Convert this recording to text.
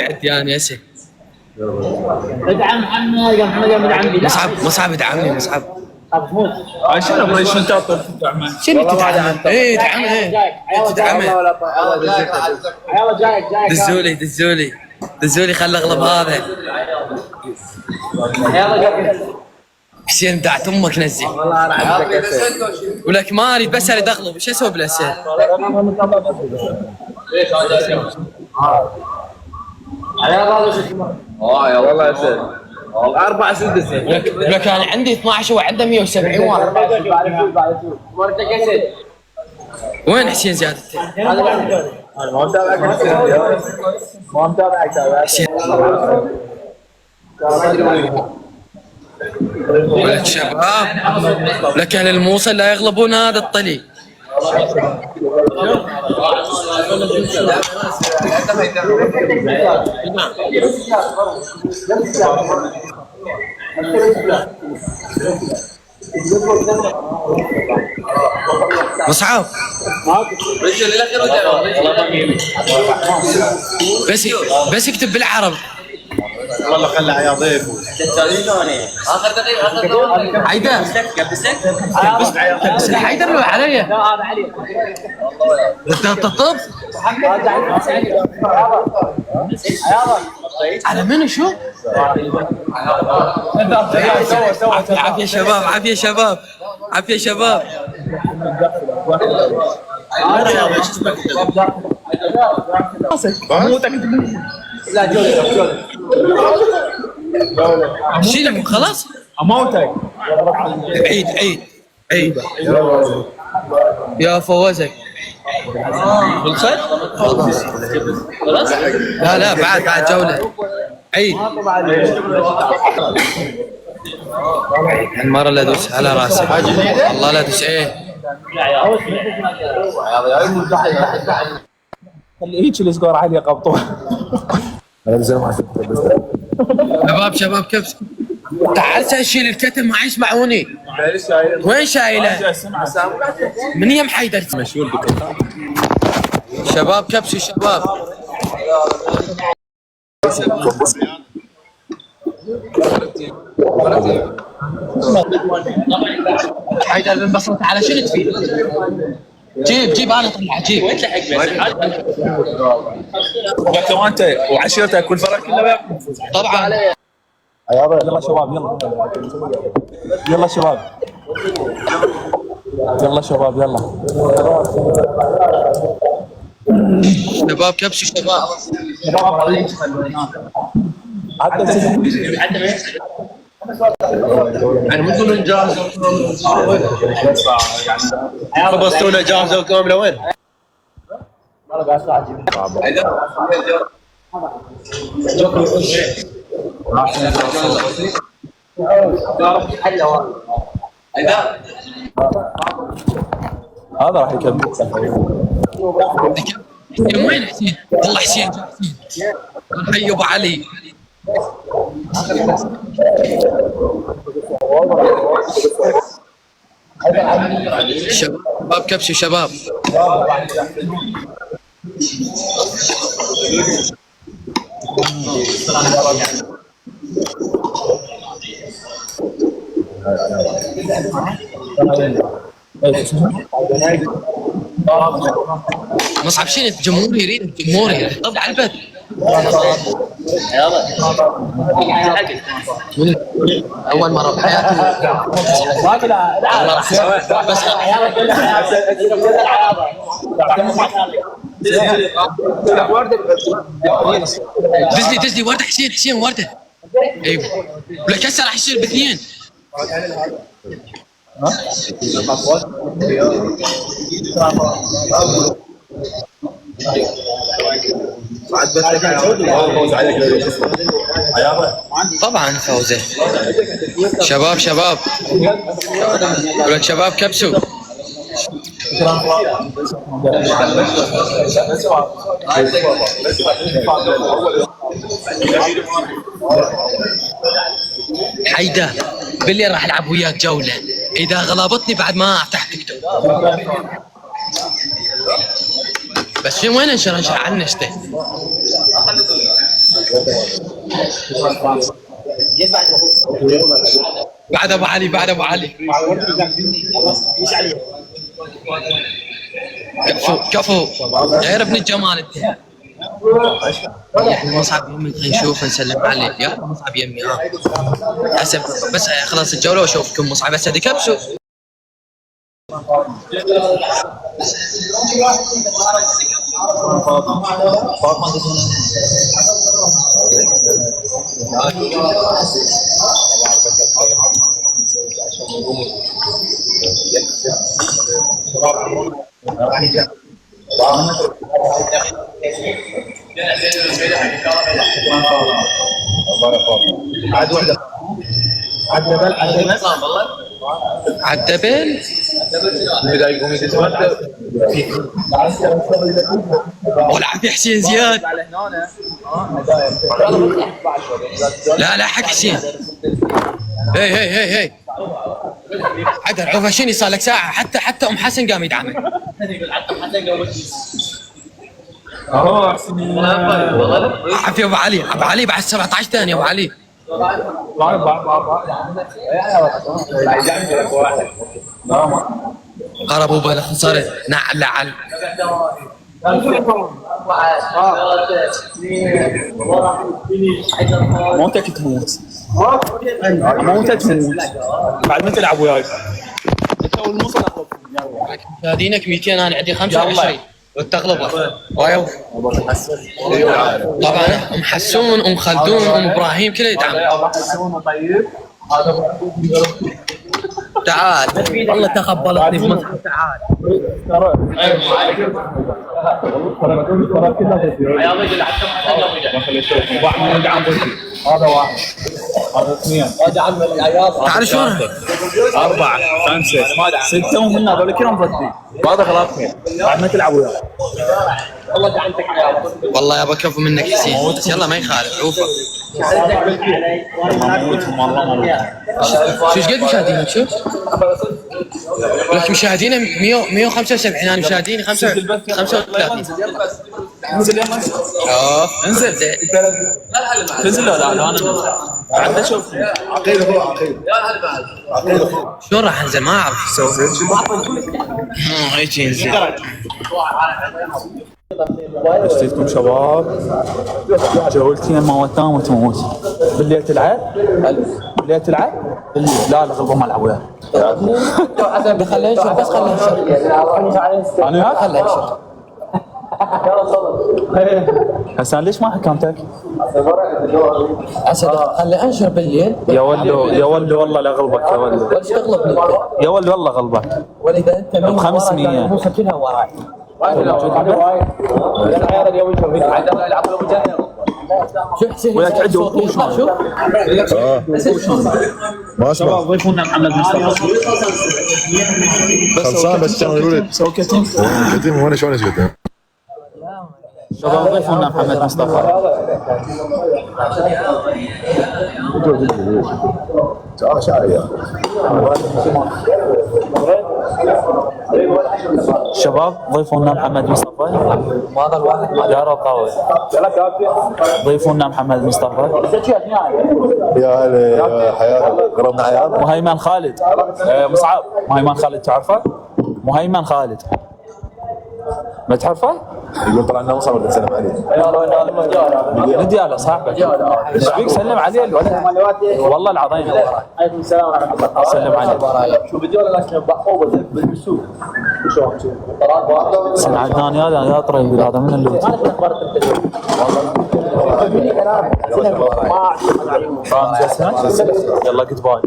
يعني يا سي ادعم عمي يا محمد يا ولد عمي. مصعب ادعمني مصعب. محمود عشان ابغى شو تطلب تدعمه؟ شنو تدعم؟ ايه ادعمه ايه تدعمه. يلا جايك دزولي خلي اغلب هذا. حسين دعت امك نزل. والله انا عندك ولك ما اريد بس اريد اغلب. ايش اسوي بالاسئله؟ ليش يا والله اسد 4 6 لك انا عندي 12 وعنده 170 واحد. وين حسين زياد؟ ما متابعك ما متابعك حسين ولك شباب لك اهل الموصل لا يغلبون هذا الطلي. مصعب بس اكتب بالعربي. والله خلى يا ضيف اخر دقيقه حيدر بس حيدر علي. لا هذا علي انت تطب على منو شو؟ عافية شباب عافية شباب عافية شباب. لا جولة شيلك خلاص اموتك عيد يا فوزك. خلصت؟ خلاص؟ لا بعد جولة. عيد المرة لا ادوس على راسي والله لا ادوس. ايه خلي هيك السكور عالي قبطوه شباب كبس تعال شيل الكتم ما يسمعوني. وين شايله؟ من يم حيدر مشغول شباب كبسوا شباب. حيدر بن بصرة على شنو تفيد؟ جيب انا طلع جيب. وين تلحق لك انت وعشيرتك والفرق كلها طبعا. يلا شباب يلا شباب شباب كبسوا شباب. يعني مثل جاهز خبصتونا جاهز لكم لوين؟ هذا راح يكمل. وين حسين؟ والله حسين حي ابو علي. شباب كبسوا شباب. مصعب شنو الجمهور يريد الجمهور يريد طب على البث. اول مره بحياتي بس دزلي ورده حسين ورده. ايوه ولك هسه راح يصير باثنين. طبعا فوزه. شباب ولك شباب كبسوا. حيدر بالليل راح العب وياك جوله. اذا غلبتني بعد ما افتح تيك توك. بس وين انشر على النشته؟ بعد ابو علي، بعد ابو علي. كفو غير ابن الجمال انت. يا مصعب يمي نشوف نسلم عليه يا مصعب يمي. هسه بس خلاص الجوله واشوفكم مصعب. هسه كبسوا. عدبل والعافية حسين زياد. لا لا حق حسين. هي عدل عوفة شني صار لك ساعة. حتى ام حسن قام يدعمك. عافية ابو علي. ابو علي بعد 17 ثانية ابو علي. قربوا بلا خسارة. نعل لعل. موتك تموت. موتك تموت. بعد ما تلعب وياي. مشاهدينك 200 انا عندي 25 والتغلبه. طبعا ام حسون ام خلدون ام ابراهيم كله يدعم. تعال والله تقبلتني بمصحف. تعال هذا واحد. هذا اثنين. تعال شلون 4 5 6 ومن هذول كلهم ضدي. هذا غلطني. بعد ما تلعب وياه. والله يابا كفو منك حسين. بس يلا ما يخالف عوفه. شو ايش قد مشاهدينك؟ شوف لك مشاهدينه 175. انا مشاهديني 35. انزل يلا. انزل. تنزل لا انا عندي اشوف عقيل. هو عقيل شلون راح انزل؟ ما اعرف ايش اسوي. هيك ينزل. اشتيتكم شباب. جولتين ما تنام وتموت. بالليل تلعب؟ بالليل تلعب؟ بالليل لا غلبه ما العب وياه. خليه ينشر بس خليه ينشر. انا خليه ينشر. حسن ليش ما حكمتك؟ اسد خليه انشر بالليل. يا ولو والله لا غلبك يا ولو. وش تغلبني؟ يا ولو والله غلبك. واذا انت ب 500 مو كلها وراي. شوف حسين وياك عدو وحوش. ما اسمع ضيفونا محمد مصطفى. خلصان بس كانوا يقولوا لي سوكتين. كتيم وانا شلون اسكت شباب ضيفونا محمد مصطفى. تعال شعري شباب ضيفونا محمد مصطفى. هذا الواحد ما دار القوي. ضيفونا محمد مصطفى. يا هلا يا حياه قربنا عيال. مهيمن خالد. مصعب مهيمن خالد تعرفه؟ مهيمن خالد ما تعرفه؟ يقول طلع لنا مصعب نسلم عليه. ندياله صاحبك. ايش بيك سلم عليه الولد. والله العظيم. عليكم السلام ورحمه الله. سلم عليه. شو فيديو ولا بحوبه بالسوق شلون سمع عدنان يا طريق هذا من اللي ما يلا جود باي.